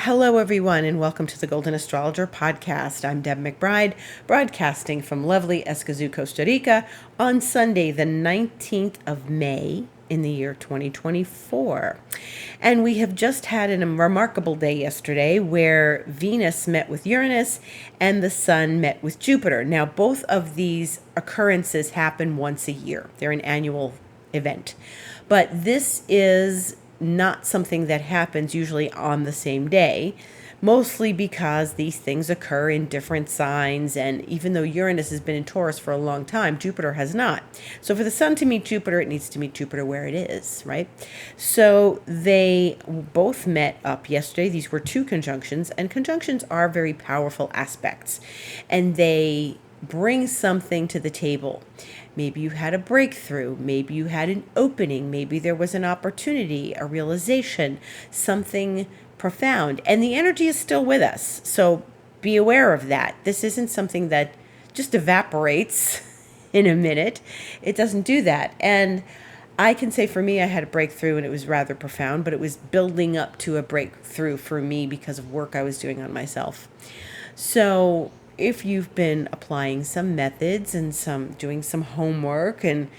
Hello, everyone, and welcome to the Golden Astrologer Podcast. I'm Deb McBride, broadcasting from lovely Escazú, Costa Rica, on Sunday, the 19th of May in the year 2024. And we have just had a remarkable day yesterday where Venus met with Uranus and the Sun met with Jupiter. Now, both of these occurrences happen once a year. They're an annual event. But this is not something that happens usually on the same day, mostly because these things occur in different signs. And even though Uranus has been in Taurus for a long time, Jupiter has not. So for the Sun to meet Jupiter, it needs to meet Jupiter where it is, right? So they both met up yesterday. These were two conjunctions, and conjunctions are very powerful aspects, and they bring something to the table. Maybe you had a breakthrough, maybe you had an opening, maybe there was an opportunity, a realization, something profound, and the energy is still with us. So be aware of that. This isn't something that just evaporates in a minute. It doesn't do that. And I can say for me, I had a breakthrough and it was rather profound, but it was building up to a breakthrough for me because of work I was doing on myself. So if you've been applying some methods and doing some homework and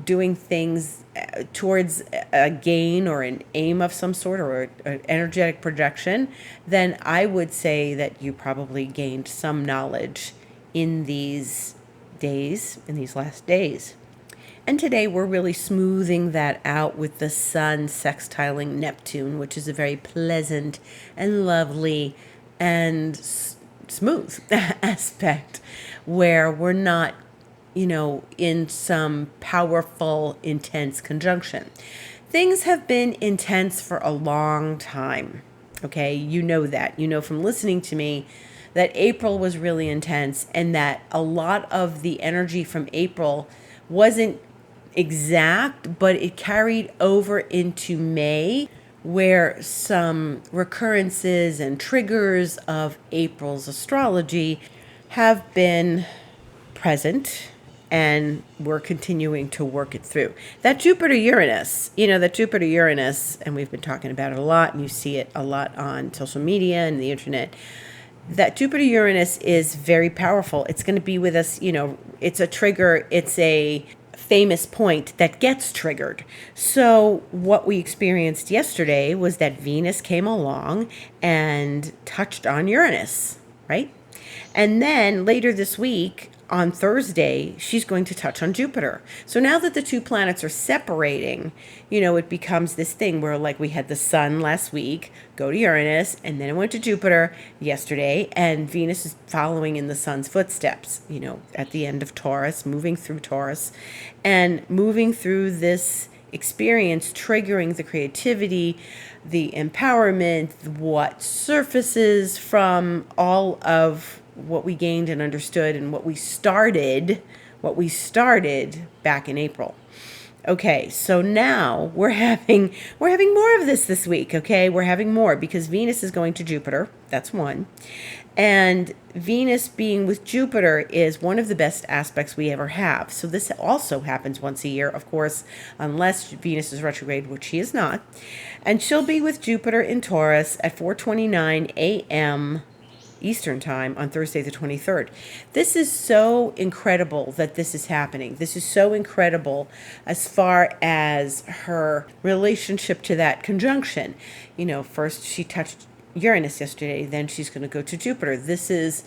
doing things towards a gain or an aim of some sort or an energetic projection, then I would say that you probably gained some knowledge in these days, in these last days. And today we're really smoothing that out with the Sun sextiling Neptune, which is a very pleasant and lovely and smooth aspect where we're not, in some powerful, intense conjunction. Things have been intense for a long time. Okay, you know that. You know from listening to me that April was really intense and that a lot of the energy from April wasn't exact, but it carried over into May, where some recurrences and triggers of April's astrology have been present, and we're continuing to work it through. That Jupiter-Uranus, and we've been talking about it a lot, and you see it a lot on social media and the internet. That Jupiter-Uranus is very powerful. It's going to be with us, it's a trigger, it's a famous point that gets triggered. So what we experienced yesterday was that Venus came along and touched on Uranus, right? And then later this week, on Thursday, she's going to touch on Jupiter. So now that the two planets are separating, it becomes this thing where, like, we had the Sun last week go to Uranus, and then it went to Jupiter yesterday, and Venus is following in the Sun's footsteps, at the end of Taurus, moving through Taurus, and moving through this experience, triggering the creativity, the empowerment, what surfaces from all of what we gained and understood and what we started back in April. Okay, so now we're having more of this week, okay? We're having more because Venus is going to Jupiter. That's one. And Venus being with Jupiter is one of the best aspects we ever have. So this also happens once a year, of course, unless Venus is retrograde, which she is not. And she'll be with Jupiter in Taurus at 4:29 a.m. Eastern Time on Thursday the 23rd. This is so incredible that this is happening. This is so incredible as far as her relationship to that conjunction. First she touched Uranus yesterday, then she's going to go to Jupiter. This is,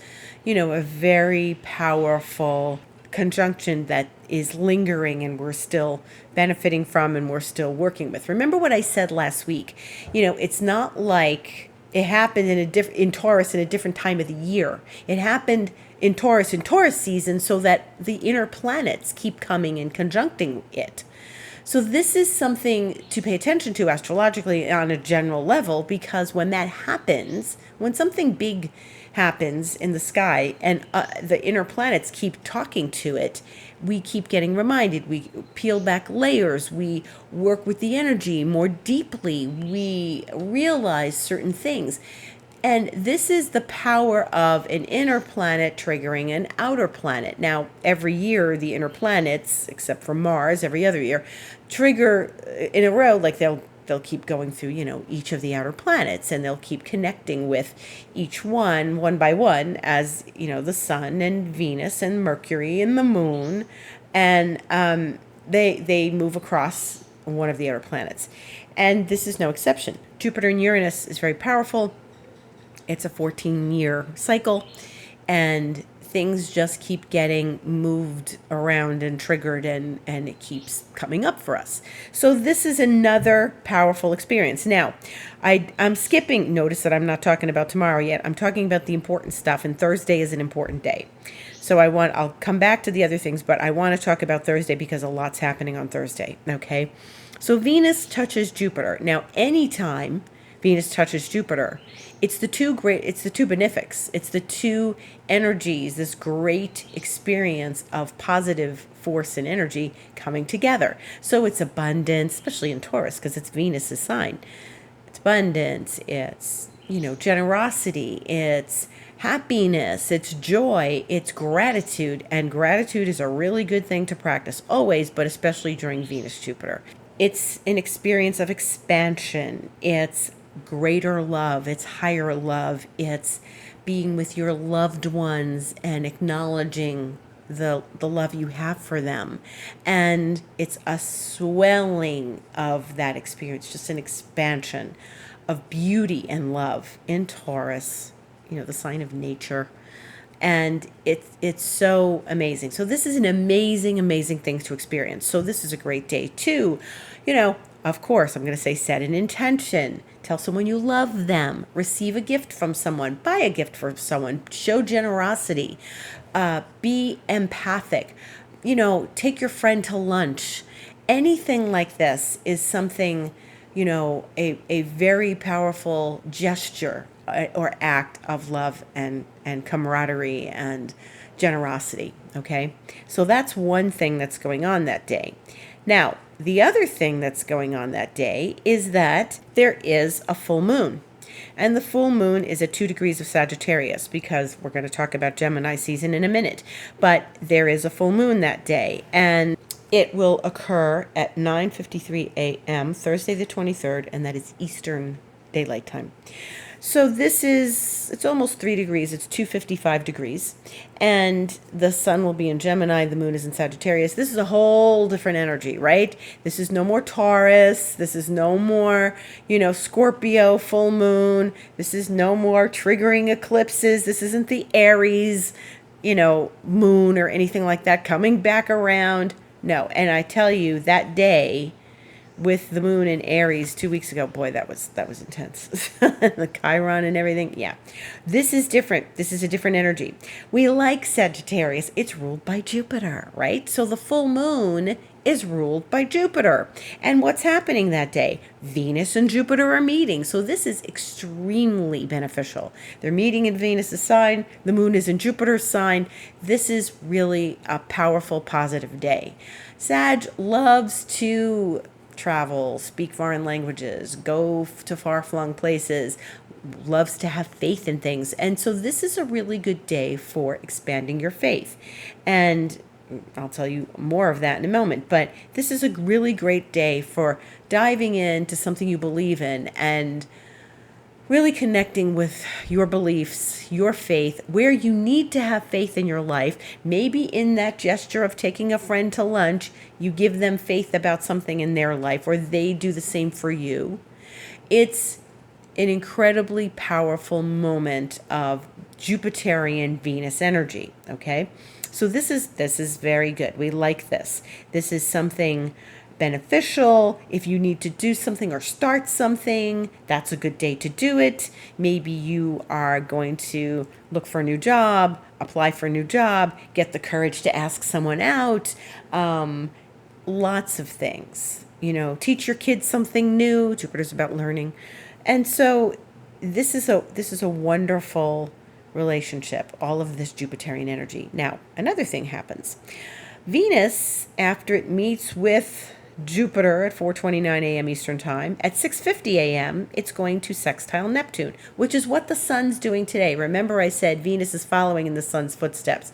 a very powerful conjunction that is lingering and we're still benefiting from and we're still working with. Remember what I said last week? It's not like it happened in Taurus in a different time of the year. It happened in Taurus season so that the inner planets keep coming and conjuncting it. So this is something to pay attention to astrologically on a general level, because when that happens, when something big happens in the sky and the inner planets keep talking to it, we keep getting reminded. We peel back layers. We work with the energy more deeply. We realize certain things. And this is the power of an inner planet triggering an outer planet. Now, every year, the inner planets, except for Mars, every other year, trigger in a row, like they'll they'll keep going through, each of the outer planets, and they'll keep connecting with each one by one, as, the sun and Venus and Mercury and the moon. And they move across one of the outer planets. And this is no exception. Jupiter and Uranus is very powerful. It's a 14-year cycle, and things just keep getting moved around and triggered, and it keeps coming up for us. So this is another powerful experience. Now, I'm skipping. Notice that I'm not talking about tomorrow yet. I'm talking about the important stuff, and Thursday is an important day. So I'll come back to the other things, but I want to talk about Thursday because a lot's happening on Thursday, okay? So Venus touches Jupiter. Now, anytime Venus touches Jupiter, it's the two benefics. It's the two energies, this great experience of positive force and energy coming together. So it's abundance, especially in Taurus, because it's Venus's sign. It's abundance, it's, generosity, it's happiness, it's joy, it's gratitude. And gratitude is a really good thing to practice always, but especially during Venus-Jupiter. It's an experience of expansion. It's greater love. It's higher love. It's being with your loved ones and acknowledging the love you have for them. And it's a swelling of that experience, just an expansion of beauty and love in Taurus, the sign of nature. And it's so amazing. So this is an amazing, amazing thing to experience. So this is a great day too. Of course, I'm going to say set an intention. Tell someone you love them. Receive a gift from someone. Buy a gift from someone. Show generosity. Be empathic. Take your friend to lunch. Anything like this is something, a very powerful gesture or act of love and camaraderie and generosity, okay? So that's one thing that's going on that day. Now, the other thing that's going on that day is that there is a full moon. And the full moon is at 2 degrees of Sagittarius, because we're going to talk about Gemini season in a minute. But there is a full moon that day, and it will occur at 9:53 a.m. Thursday the 23rd, and that is Eastern Daylight Time. So it's almost 3 degrees. It's 2:55 degrees. And the sun will be in Gemini. The moon is in Sagittarius. This is a whole different energy, right? This is no more Taurus. This is no more, Scorpio full moon. This is no more triggering eclipses. This isn't the Aries, moon or anything like that coming back around. No. And I tell you, that day with the moon in Aries 2 weeks ago, boy, that was intense. The Chiron and everything. Yeah. This is different. This is a different energy. We like Sagittarius. It's ruled by Jupiter, right? So the full moon is ruled by Jupiter. And what's happening that day? Venus and Jupiter are meeting. So this is extremely beneficial. They're meeting in Venus's sign. The moon is in Jupiter's sign. This is really a powerful, positive day. Sag loves to travel, speak foreign languages, go to far-flung places, loves to have faith in things. And so this is a really good day for expanding your faith. And I'll tell you more of that in a moment. But this is a really great day for diving into something you believe in and really connecting with your beliefs, your faith, where you need to have faith in your life. Maybe in that gesture of taking a friend to lunch, you give them faith about something in their life, or they do the same for you. It's an incredibly powerful moment of Jupiterian Venus energy, okay? So this is very good. We like this. This is something beneficial. If you need to do something or start something, that's a good day to do it. Maybe you are going to look for a new job, apply for a new job, get the courage to ask someone out. Lots of things. Teach your kids something new. Jupiter's about learning. And so this is a wonderful relationship, all of this Jupiterian energy. Now, another thing happens. Venus, after it meets with Jupiter at 4:29 a.m. Eastern Time, at 6:50 a.m., it's going to sextile Neptune, which is what the sun's doing today. Remember I said Venus is following in the sun's footsteps.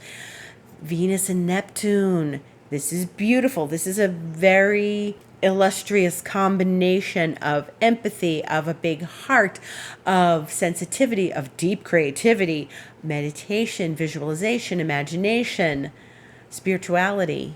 Venus and Neptune. This is beautiful. This is a very illustrious combination of empathy, of a big heart, of sensitivity, of deep creativity, meditation, visualization, imagination, spirituality.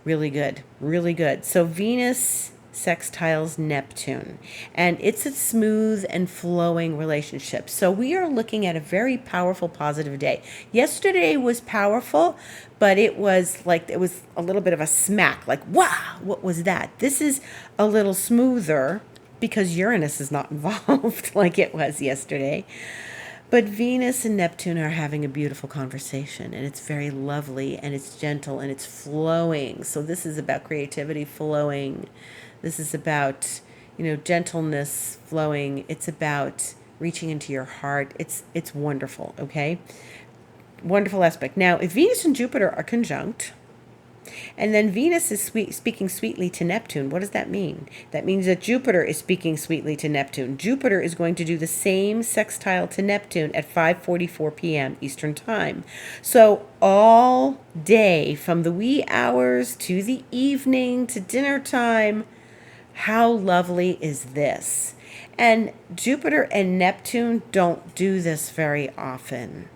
Really good, really good. So Venus sextiles Neptune, and it's a smooth and flowing relationship. So we are looking at a very powerful, positive day. Yesterday was powerful, but it was a little bit of a smack, like, wow, what was that? This is a little smoother because Uranus is not involved like it was yesterday. But Venus and Neptune are having a beautiful conversation, and it's very lovely, and it's gentle, and it's flowing. So this is about creativity flowing. This is about, gentleness flowing. It's about reaching into your heart. It's wonderful, okay? Wonderful aspect. Now, if Venus and Jupiter are conjunct, and then Venus is speaking sweetly to Neptune. What does that mean? That means that Jupiter is speaking sweetly to Neptune. Jupiter is going to do the same sextile to Neptune at 5:44 p.m. Eastern Time. So all day, from the wee hours to the evening to dinner time, how lovely is this? And Jupiter and Neptune don't do this very often.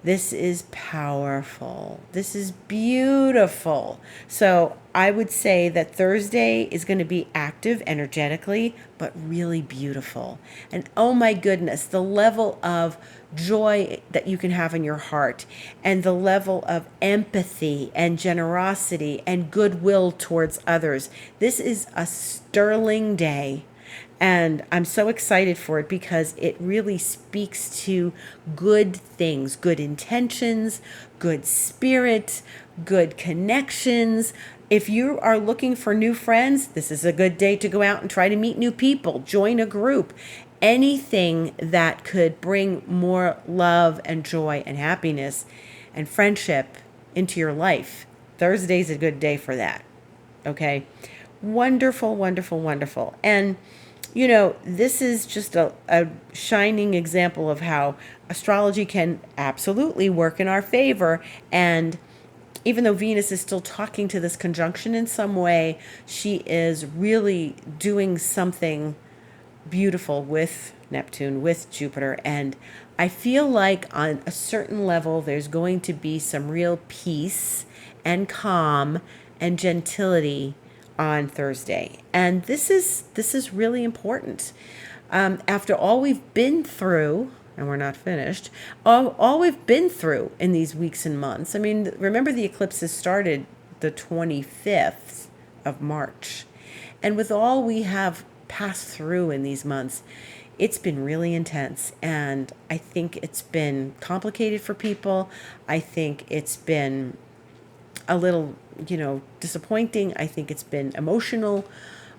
This is powerful. This is beautiful. So I would say that Thursday is going to be active energetically, but really beautiful. And oh my goodness, the level of joy that you can have in your heart, and the level of empathy and generosity and goodwill towards others. This is a sterling day. And I'm so excited for it because it really speaks to good things, good intentions, good spirit, good connections. If you are looking for new friends, this is a good day to go out and try to meet new people, join a group, anything that could bring more love and joy and happiness and friendship into your life. Thursday's a good day for that. Okay? Wonderful, wonderful, wonderful. And this is just a shining example of how astrology can absolutely work in our favor. And even though Venus is still talking to this conjunction in some way, she is really doing something beautiful with Neptune, with Jupiter. And I feel like on a certain level, there's going to be some real peace and calm and gentility on Thursday. And this is really important. After all we've been through, and we're not finished, all we've been through in these weeks and months. I mean, remember the eclipses started the 25th of March. And with all we have passed through in these months, it's been really intense. And I think it's been complicated for people. I think it's been a little, disappointing. I think it's been emotional.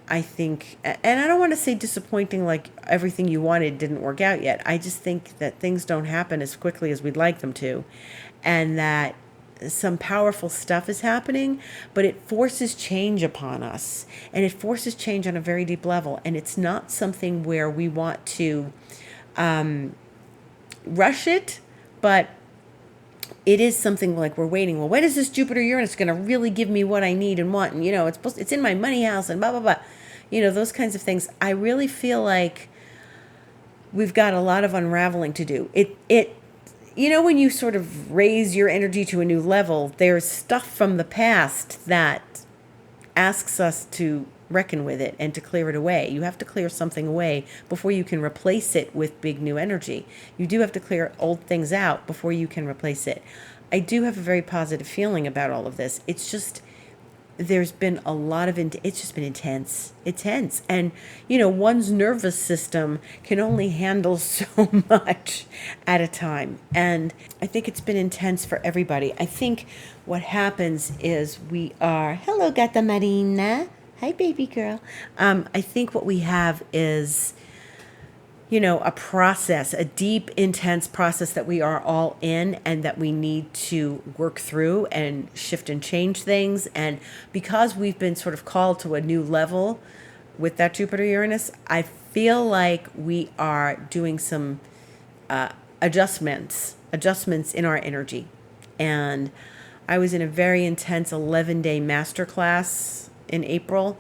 I think, and I don't want to say disappointing like everything you wanted didn't work out yet. I just think that things don't happen as quickly as we'd like them to, and that some powerful stuff is happening, but it forces change upon us, and it forces change on a very deep level. And it's not something where we want to rush it, but it is something like we're waiting. Well, when is this Jupiter Uranus going to really give me what I need and want? And, it's in my money house and blah, blah, blah. Those kinds of things. I really feel like we've got a lot of unraveling to do. When you sort of raise your energy to a new level, there's stuff from the past that asks us to reckon with it and to clear it away. You have to clear something away before you can replace it with big new energy. You do have to clear old things out before you can replace it. I do have a very positive feeling about all of this. It's just, there's been a lot of, it's just been intense. And, one's nervous system can only handle so much at a time. And I think it's been intense for everybody. I think what happens is hello, Gata Marina. Hi, baby girl. I think what we have is, a process, a deep, intense process that we are all in and that we need to work through and shift and change things. And because we've been sort of called to a new level with that Jupiter Uranus, I feel like we are doing some adjustments in our energy. And I was in a very intense 11-day masterclass in April,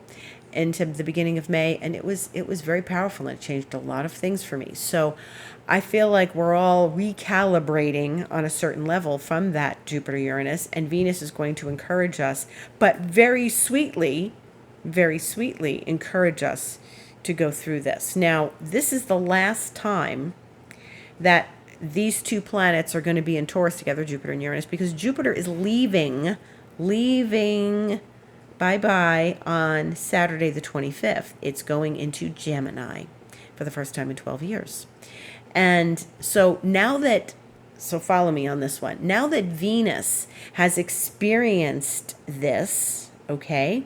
into the beginning of May, and it was very powerful, and it changed a lot of things for me. So I feel like we're all recalibrating on a certain level from that Jupiter Uranus, and Venus is going to encourage us, but very sweetly encourage us to go through this. Now, this is the last time that these two planets are going to be in Taurus together, Jupiter and Uranus, because Jupiter is leaving bye-bye on Saturday the 25th. It's going into Gemini for the first time in 12 years. And so so follow me on this one. Now that Venus has experienced this, okay,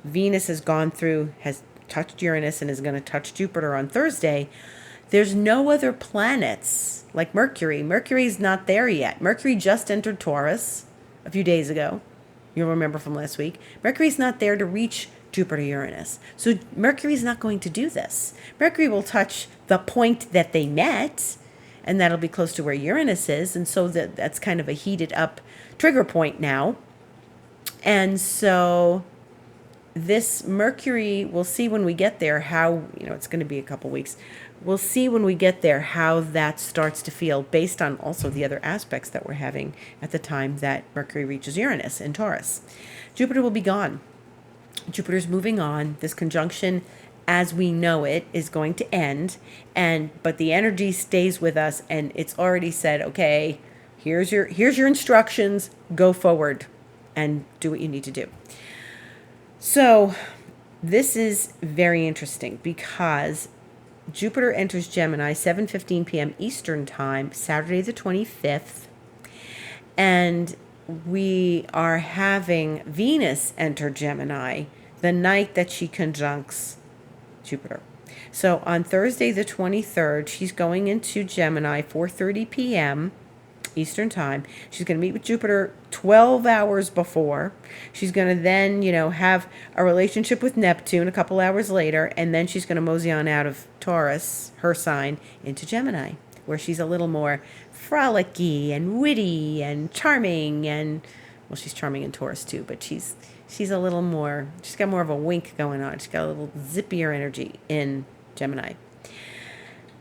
Venus has touched Uranus and is going to touch Jupiter on Thursday. There's no other planets like Mercury. Mercury's not there yet. Mercury just entered Taurus a few days ago. You'll remember from last week. Mercury's not there to reach Jupiter Uranus. So Mercury's not going to do this. Mercury will touch the point that they met, and that'll be close to where Uranus is. And so that's kind of a heated up trigger point now. And so this Mercury, we'll see when we get there how, it's going to be a couple weeks. We'll see when we get there how that starts to feel based on also the other aspects that we're having at the time that Mercury reaches Uranus in Taurus. Jupiter will be gone. Jupiter's moving on. This conjunction, as we know it, is going to end, but the energy stays with us, and it's already said, okay, here's your instructions, go forward and do what you need to do. So this is very interesting because Jupiter enters Gemini 7:15 p.m. Eastern Time, Saturday the 25th, and we are having Venus enter Gemini the night that she conjuncts Jupiter. So on Thursday the 23rd, she's going into Gemini 4:30 p.m. Eastern Time. She's going to meet with Jupiter 12 hours before. She's going to then, have a relationship with Neptune a couple hours later, and then she's going to mosey on out of Taurus, her sign, into Gemini, where she's a little more frolicky and witty and charming, and well, she's charming in Taurus too, but she's a little more, she's got more of a wink going on. She's got a little zippier energy in Gemini.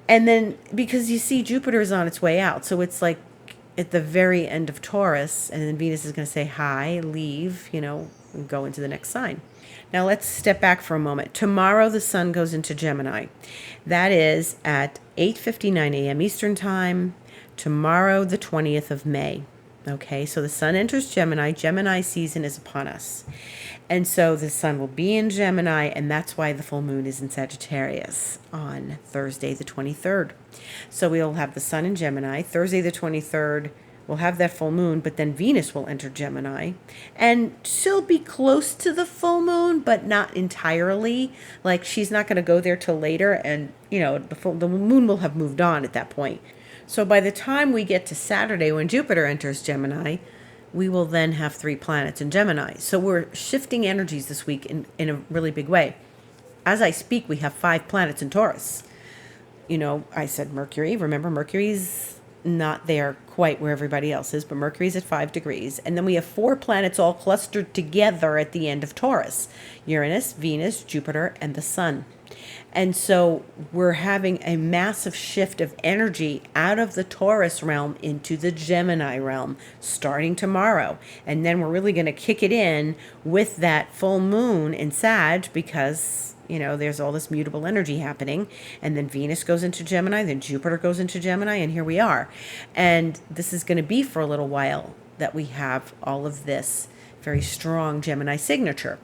And then because you see Jupiter is on its way out, so it's like at the very end of Taurus, and then Venus is going to say hi, leave, and go into the next sign. Now let's step back for a moment. Tomorrow the sun goes into Gemini. That is at 8:59 a.m. Eastern Time, tomorrow the 20th of May. Okay, so the sun enters Gemini. Gemini season is upon us. And so the sun will be in Gemini, and that's why the full moon is in Sagittarius on Thursday the 23rd. So we'll have the sun in Gemini. Thursday the 23rd, we'll have that full moon, but then Venus will enter Gemini. And she'll be close to the full moon, but not entirely. Like, she's not going to go there till later, and, the moon will have moved on at that point. So by the time we get to Saturday, when Jupiter enters Gemini, we will then have 3 planets in Gemini. So we're shifting energies this week in a really big way. As I speak, we have 5 planets in Taurus. I said Mercury. Remember, Mercury's not there quite where everybody else is, but Mercury's at 5 degrees. And then we have 4 planets all clustered together at the end of Taurus: Uranus, Venus, Jupiter, and the Sun. And so we're having a massive shift of energy out of the Taurus realm into the Gemini realm starting tomorrow. And then we're really going to kick it in with that full moon in Sag because, there's all this mutable energy happening. And then Venus goes into Gemini, then Jupiter goes into Gemini, and here we are. And this is going to be for a little while that we have all of this very strong Gemini signature.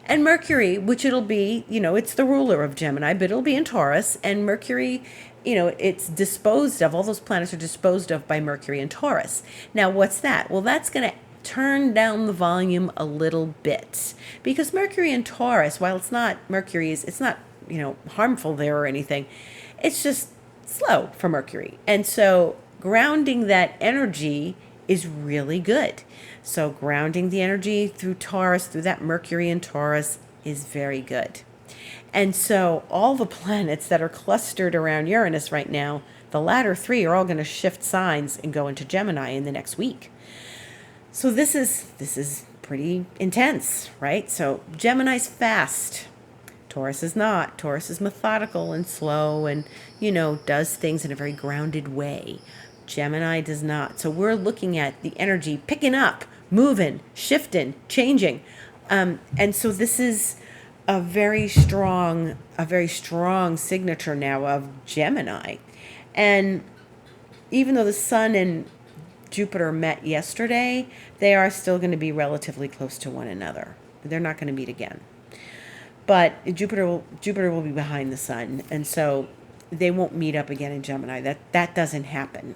And Mercury, which it'll be, it's the ruler of Gemini, but it'll be in Taurus. And Mercury, it's disposed of, all those planets are disposed of by Mercury in Taurus. Now, what's that? Well, that's going to turn down the volume a little bit. Because Mercury in Taurus, while it's not harmful there or anything, it's just slow for Mercury. And so grounding that energy is really good. So grounding the energy through Taurus, through that Mercury in Taurus, is very good. And so all the planets that are clustered around Uranus right now, the latter 3 are all going to shift signs and go into Gemini in the next week. So this is pretty intense, right? So Gemini's fast. Taurus is not. Taurus is methodical and slow and, does things in a very grounded way. Gemini does not. So we're looking at the energy picking up, moving, shifting, changing. And so this is a very strong signature now of Gemini. And even though the Sun and Jupiter met yesterday, they are still going to be relatively close to one another. They're not going to meet again. But Jupiter will be behind the Sun, and so they won't meet up again in Gemini. That doesn't happen.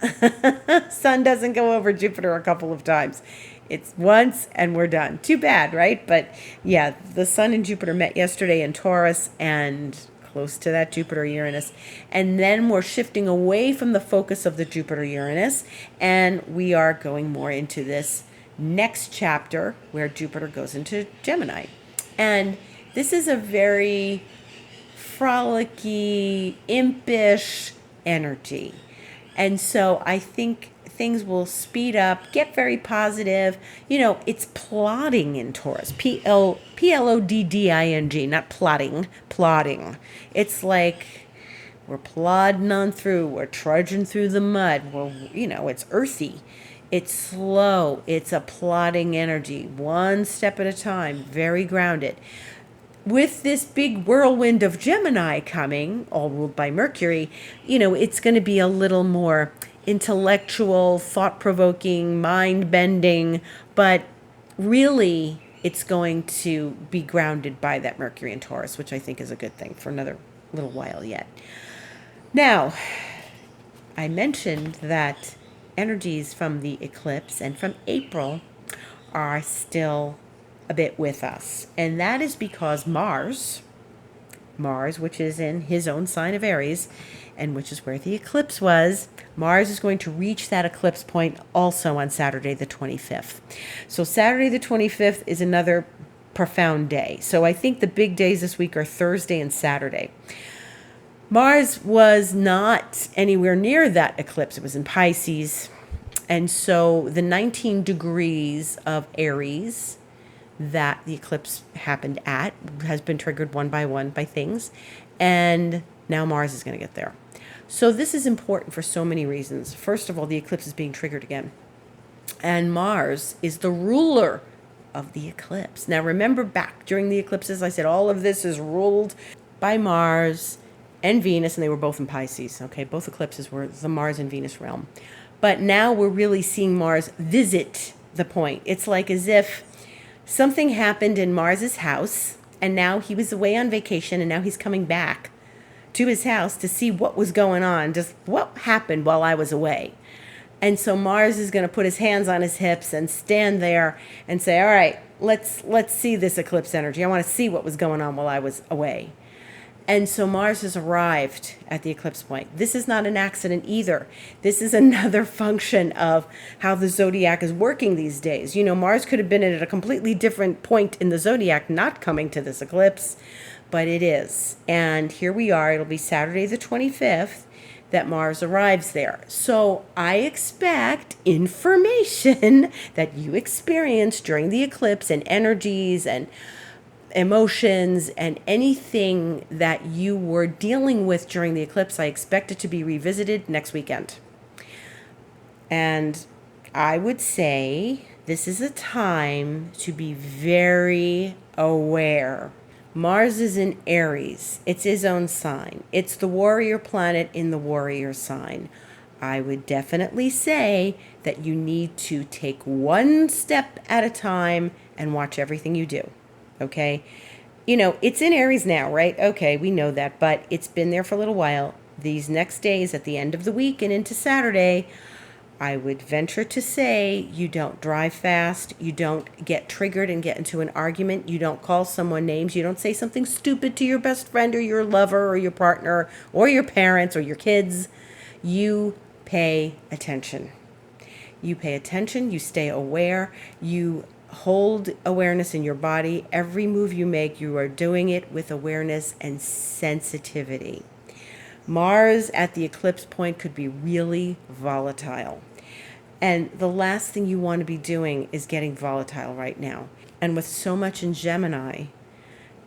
Sun doesn't go over Jupiter a couple of times. It's once and we're done. Too bad, right? But yeah, the Sun and Jupiter met yesterday in Taurus and close to that Jupiter-Uranus. And then we're shifting away from the focus of the Jupiter-Uranus, and we are going more into this next chapter where Jupiter goes into Gemini. And this is a very frolicky, impish energy. And so I think things will speed up, get very positive. It's plotting in Taurus. Plodding, not plotting, plotting. It's like we're plodding on through, we're trudging through the mud. It's earthy. It's slow. It's a plodding energy, one step at a time, very grounded. With this big whirlwind of Gemini coming, all ruled by Mercury, it's going to be a little more intellectual, thought-provoking, mind-bending, but really it's going to be grounded by that Mercury in Taurus, which I think is a good thing for another little while yet. Now, I mentioned that energies from the eclipse and from April are still a bit with us. And that is because Mars, which is in his own sign of Aries, and which is where the eclipse was, Mars is going to reach that eclipse point also on Saturday the 25th. So Saturday the 25th is another profound day. So I think the big days this week are Thursday and Saturday. Mars was not anywhere near that eclipse. It was in Pisces. And so the 19 degrees of Aries that the eclipse happened at has been triggered one by one by things. And now Mars is going to get there. So this is important for so many reasons. First of all, the eclipse is being triggered again. And Mars is the ruler of the eclipse. Now remember back during the eclipses, I said all of this is ruled by Mars and Venus, and they were both in Pisces. Okay, both eclipses were the Mars and Venus realm. But now we're really seeing Mars visit the point. It's like as if something happened in Mars's house, and now he was away on vacation, and now he's coming back to his house to see what was going on, just what happened while I was away. And so Mars is going to put his hands on his hips and stand there and say, all right, let's see this eclipse energy. I want to see what was going on while I was away. And so Mars has arrived at the eclipse point. This is not an accident either. This is another function of how the zodiac is working these days. Mars could have been at a completely different point in the zodiac, not coming to this eclipse, but it is. And here we are. It'll be Saturday the 25th that Mars arrives there. So I expect information that you experienced during the eclipse and energies and emotions and anything that you were dealing with during the eclipse, I expect it to be revisited next weekend. And I would say this is a time to be very aware. Mars is in Aries. It's his own sign. It's the warrior planet in the warrior sign. I would definitely say that you need to take one step at a time and watch everything you do. Okay, it's in Aries now, right? Okay, we know that, but it's been there for a little while. These next days at the end of the week and into Saturday, I would venture to say you don't drive fast, you don't get triggered and get into an argument, you don't call someone names, you don't say something stupid to your best friend or your lover or your partner or your parents or your kids. You pay attention. You pay attention, you stay aware, you hold awareness in your body. Every move you make, you are doing it with awareness and sensitivity. Mars at the eclipse point could be really volatile. And the last thing you want to be doing is getting volatile right now. And with so much in Gemini,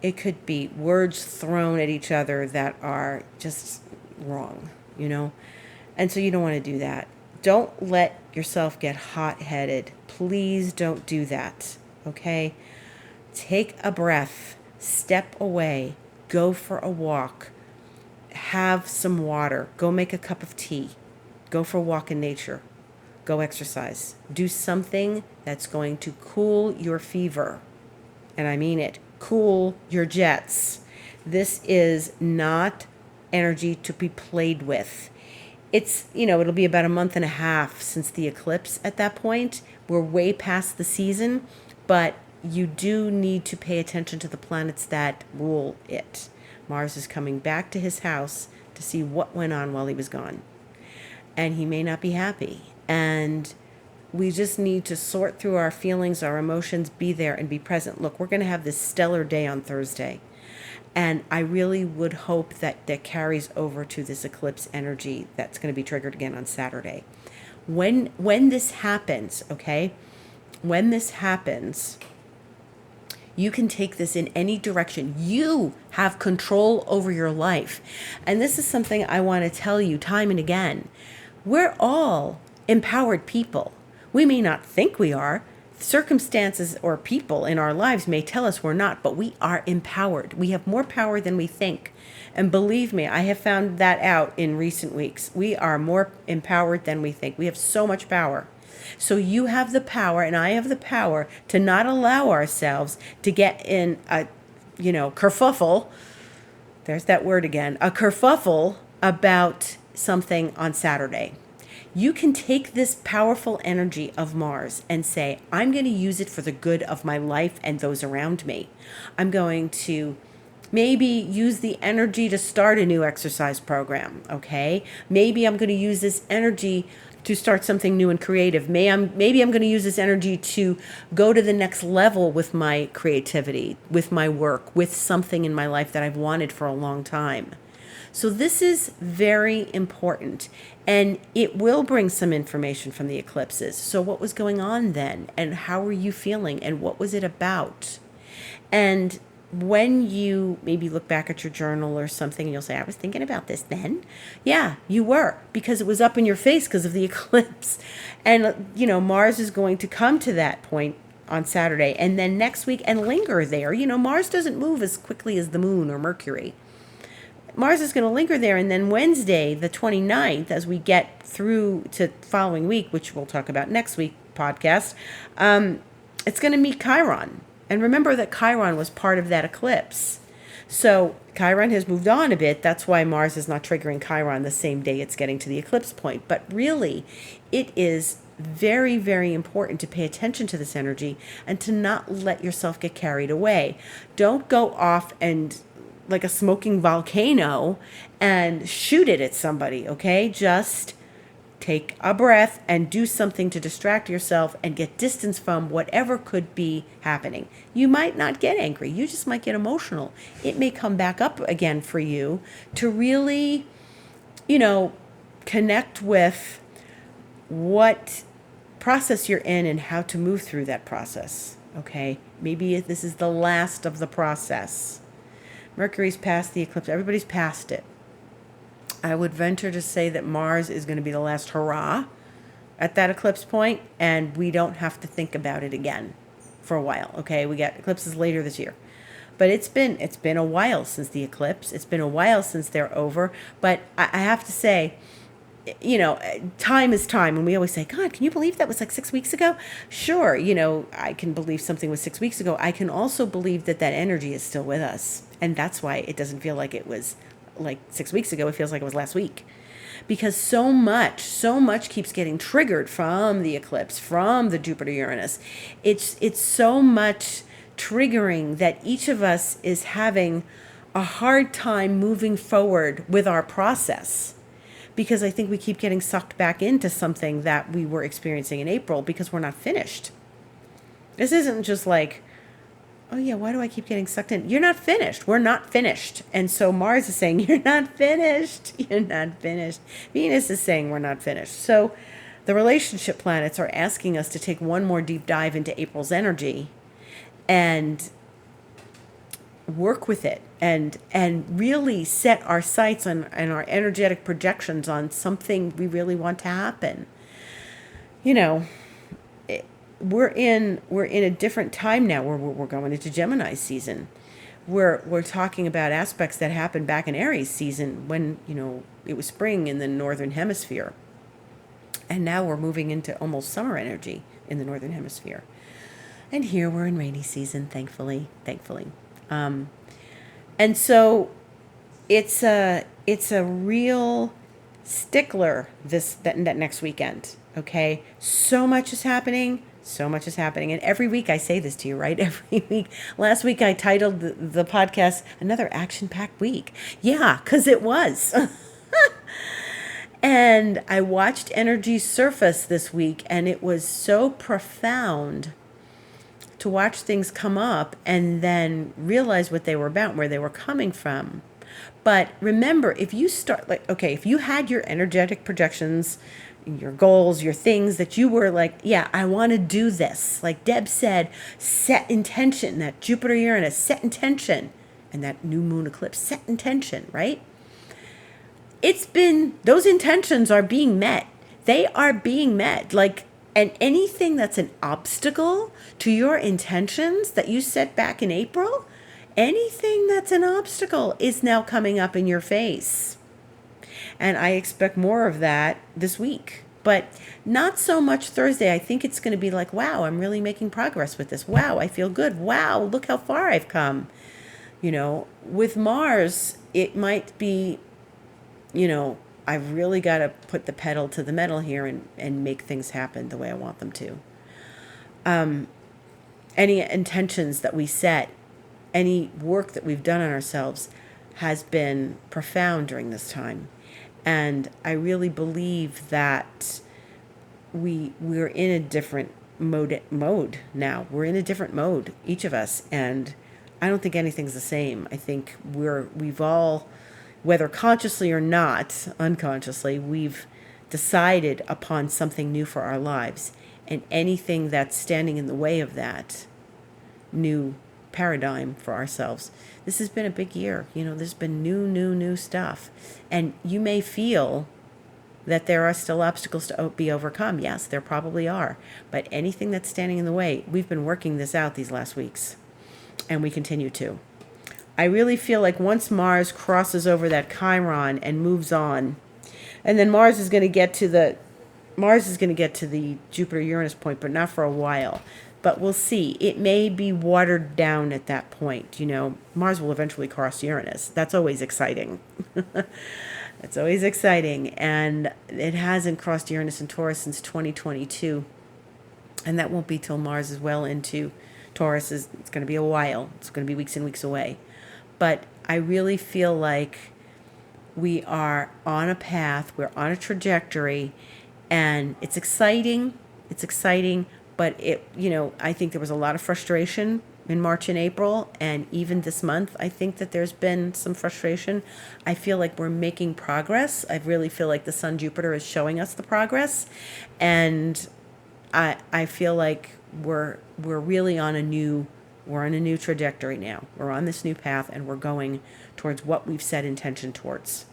It could be words thrown at each other that are just wrong, And so you don't want to do that. Don't let yourself get hot-headed. Please don't do that, okay? Take a breath, step away, go for a walk, have some water, go make a cup of tea, go for a walk in nature, go exercise. Do something that's going to cool your fever. And I mean it, cool your jets. This is not energy to be played with. It's, it'll be about a month and a half since the eclipse at that point. We're way past the season, but you do need to pay attention to the planets that rule it. Mars is coming back to his house to see what went on while he was gone. And he may not be happy. And we just need to sort through our feelings, our emotions, be there and be present. Look, we're going to have this stellar day on Thursday. And I really would hope that carries over to this eclipse energy that's going to be triggered again on Saturday. When this happens, okay, when this happens, you can take this in any direction. You have control over your life. And this is something I want to tell you time and again. We're all empowered people. We may not think we are. Circumstances or people in our lives may tell us we're not, but we are empowered. We have more power than we think. And believe me, I have found that out in recent weeks. We are more empowered than we think. We have so much power. So you have the power and I have the power to not allow ourselves to get in a, kerfuffle. There's that word again, a kerfuffle about something on Saturday. You can take this powerful energy of Mars and say, I'm going to use it for the good of my life and those around me. I'm going to maybe use the energy to start a new exercise program, okay? Maybe I'm going to use this energy to start something new and creative. Maybe I'm going to use this energy to go to the next level with my creativity, with my work, with something in my life that I've wanted for a long time. So this is very important, and it will bring some information from the eclipses. So what was going on then, and how were you feeling, and what was it about? And when you maybe look back at your journal or something, and you'll say, I was thinking about this then. Yeah, you were, because it was up in your face because of the eclipse. And, Mars is going to come to that point on Saturday, and then next week, and linger there. Mars doesn't move as quickly as the moon or Mercury. Mars is going to linger there, and then Wednesday, the 29th, as we get through to following week, which we'll talk about next week podcast, it's going to meet Chiron. And remember that Chiron was part of that eclipse. So Chiron has moved on a bit. That's why Mars is not triggering Chiron the same day it's getting to the eclipse point. But really, it is very, very important to pay attention to this energy and to not let yourself get carried away. Don't go off and like a smoking volcano and shoot it at somebody, okay? Just take a breath and do something to distract yourself and get distance from whatever could be happening. You might not get angry. You just might get emotional. It may come back up again for you to really, connect with what process you're in and how to move through that process, okay? Maybe this is the last of the process. Mercury's past the eclipse. Everybody's past it. I would venture to say that Mars is going to be the last hurrah at that eclipse point, and we don't have to think about it again for a while. Okay, we got eclipses later this year, but it's been a while since the eclipse. It's been a while since they're over. But I have to say, time is time, and we always say, God, can you believe that was like 6 weeks ago? Sure, I can believe something was 6 weeks ago. I can also believe that energy is still with us, and that's why it doesn't feel like it was like 6 weeks ago. It feels like it was last week, because so much keeps getting triggered from the eclipse, from the Jupiter-Uranus. It's so much triggering that each of us is having a hard time moving forward with our process, because I think we keep getting sucked back into something that we were experiencing in April because we're not finished. This isn't just like, oh yeah, why do I keep getting sucked in? You're not finished. We're not finished. And so Mars is saying, you're not finished. You're not finished. Venus is saying we're not finished. So the relationship planets are asking us to take one more deep dive into April's energy and work with it and really set our sights on and our energetic projections on something we really want to happen. You know, we're in a different time now where we're going into Gemini season. We're talking about aspects that happened back in Aries season when, it was spring in the northern hemisphere. And now we're moving into almost summer energy in the northern hemisphere. And here we're in rainy season, thankfully. And so it's a real stickler that next weekend. Okay, so much is happening, and every week I say this to you, right? Every week. Last week I titled the podcast "Another Action-Packed Week." Yeah, because it was. And I watched energy surface this week, and it was so profound to watch things come up and then realize what they were about, where they were coming from. But remember, if you start if you had your energetic projections, your goals, your things that you were like, yeah, I want to do this. Like Deb said, set intention, that Jupiter Uranus, set intention, and that new moon eclipse, set intention, right? Those intentions are being met. They are being met. And anything that's an obstacle to your intentions that you set back in April, anything that's an obstacle is now coming up in your face. And I expect more of that this week. But not so much Thursday. I think it's going to be like, wow, I'm really making progress with this. Wow, I feel good. Wow, look how far I've come. With Mars, it might be, I've really got to put the pedal to the metal here and make things happen the way I want them to. Any intentions that we set, any work that we've done on ourselves has been profound during this time. And I really believe that we're in a different mode now. We're in a different mode, each of us. And I don't think anything's the same. I think we've all, whether consciously or not, unconsciously, we've decided upon something new for our lives. And anything that's standing in the way of that new paradigm for ourselves. This has been a big year. There's been new stuff. And you may feel that there are still obstacles to be overcome. Yes, there probably are. But anything that's standing in the way, we've been working this out these last weeks. And we continue to. I really feel like once Mars crosses over that Chiron and moves on, and then Mars is going to get to the Jupiter-Uranus point, but not for a while. But we'll see. It may be watered down at that point. Mars will eventually cross Uranus. That's always exciting. It's always exciting. And it hasn't crossed Uranus and Taurus since 2022. And that won't be till Mars is well into Taurus. It's going to be a while. It's going to be weeks and weeks away. But I really feel like we are on a path. We're on a trajectory. And it's exciting. But I think there was a lot of frustration in March and April, and even this month, I think that there's been some frustration. I feel like we're making progress. I really feel like the Sun Jupiter is showing us the progress, and I feel like we're really on a new trajectory now. We're on this new path, and we're going towards what we've set intention towards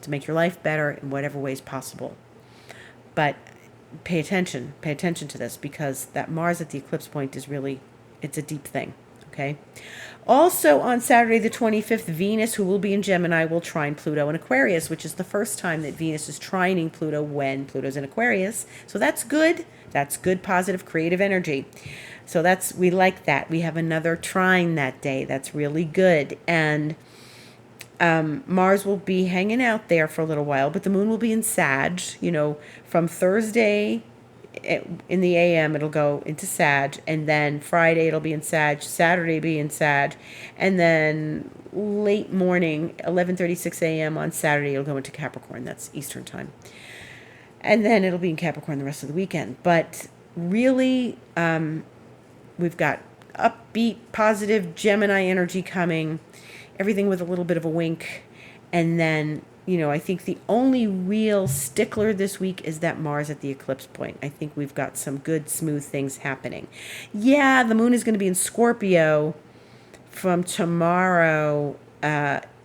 to make your life better in whatever ways possible. But pay attention to this, because that Mars at the eclipse point is really, it's a deep thing, okay? Also on Saturday the 25th, Venus, who will be in Gemini, will trine Pluto in Aquarius, which is the first time that Venus is trining Pluto when Pluto's in Aquarius. So that's good. That's good, positive, creative energy. So we like that. We have another trine that day. That's really good. And Mars will be hanging out there for a little while, but the moon will be in Sag, from Thursday in the AM, it'll go into Sag, and then Friday it'll be in Sag, Saturday be in Sag, and then late morning, 11:36 AM on Saturday, it'll go into Capricorn. That's Eastern time. And then it'll be in Capricorn the rest of the weekend. But really, we've got upbeat, positive Gemini energy coming, everything with a little bit of a wink. And then, I think the only real stickler this week is that Mars at the eclipse point. I think we've got some good, smooth things happening. Yeah, the moon is going to be in Scorpio from tomorrow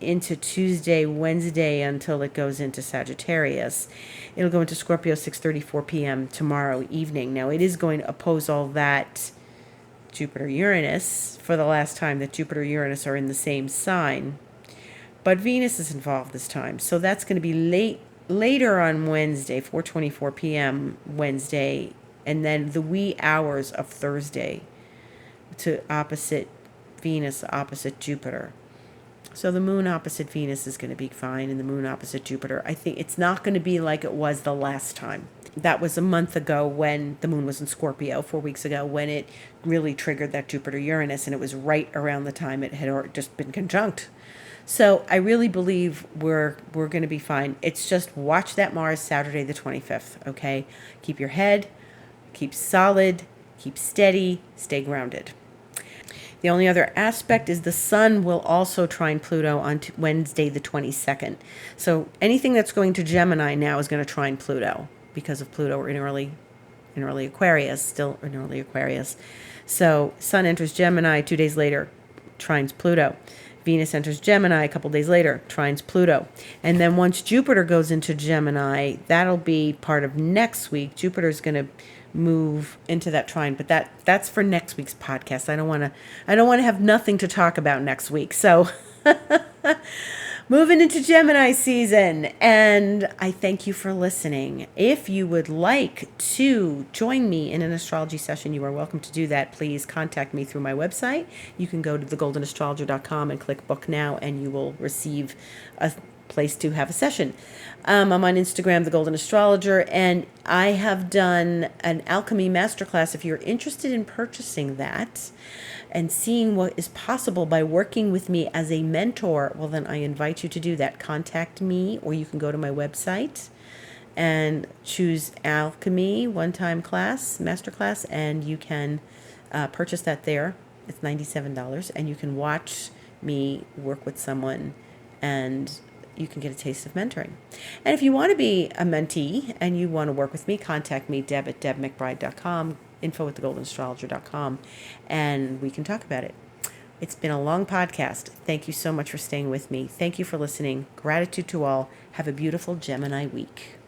into Tuesday, Wednesday, until it goes into Sagittarius. It'll go into Scorpio 6:34 p.m. tomorrow evening. Now, it is going to oppose all that Jupiter-Uranus for the last time that Jupiter-Uranus are in the same sign. But Venus is involved this time. So that's going to be later on Wednesday, 4:24 p.m. Wednesday, and then the wee hours of Thursday to opposite Venus, opposite Jupiter. So the moon opposite Venus is going to be fine, and the moon opposite Jupiter. I think it's not going to be like it was the last time. That was a month ago when the moon was in Scorpio, 4 weeks ago, when it really triggered that Jupiter-Uranus, and it was right around the time it had just been conjunct. So I really believe we're going to be fine. It's just watch that Mars Saturday the 25th, okay? Keep your head, keep solid, keep steady, stay grounded. The only other aspect is the Sun will also trine Pluto on Wednesday the 22nd. So anything that's going to Gemini now is going to trine Pluto because of Pluto. We're in early Aquarius, still in early Aquarius. So Sun enters Gemini 2 days later, trines Pluto. Venus enters Gemini a couple days later, trines Pluto. And then once Jupiter goes into Gemini, that'll be part of next week. Jupiter's going to move into that trine, but that's for next week's podcast. I don't want to have nothing to talk about next week. So moving into Gemini season, and I thank you for listening. If you would like to join me in an astrology session, you are welcome to do that. Please contact me through my website. You can go to thegoldenastrologer.com and click book now, and you will receive a place to have a session. I'm on Instagram, The Golden Astrologer, and I have done an alchemy masterclass. If you're interested in purchasing that and seeing what is possible by working with me as a mentor, well, then I invite you to do that. Contact me, or you can go to my website and choose alchemy one-time class, masterclass, and you can purchase that there. It's $97, and you can watch me work with someone, and you can get a taste of mentoring. And if you want to be a mentee and you want to work with me, contact me, deb@debmcbride.com, info@thegoldenastrologer.com, and we can talk about it. It's been a long podcast. Thank you so much for staying with me. Thank you for listening. Gratitude to all. Have a beautiful Gemini week.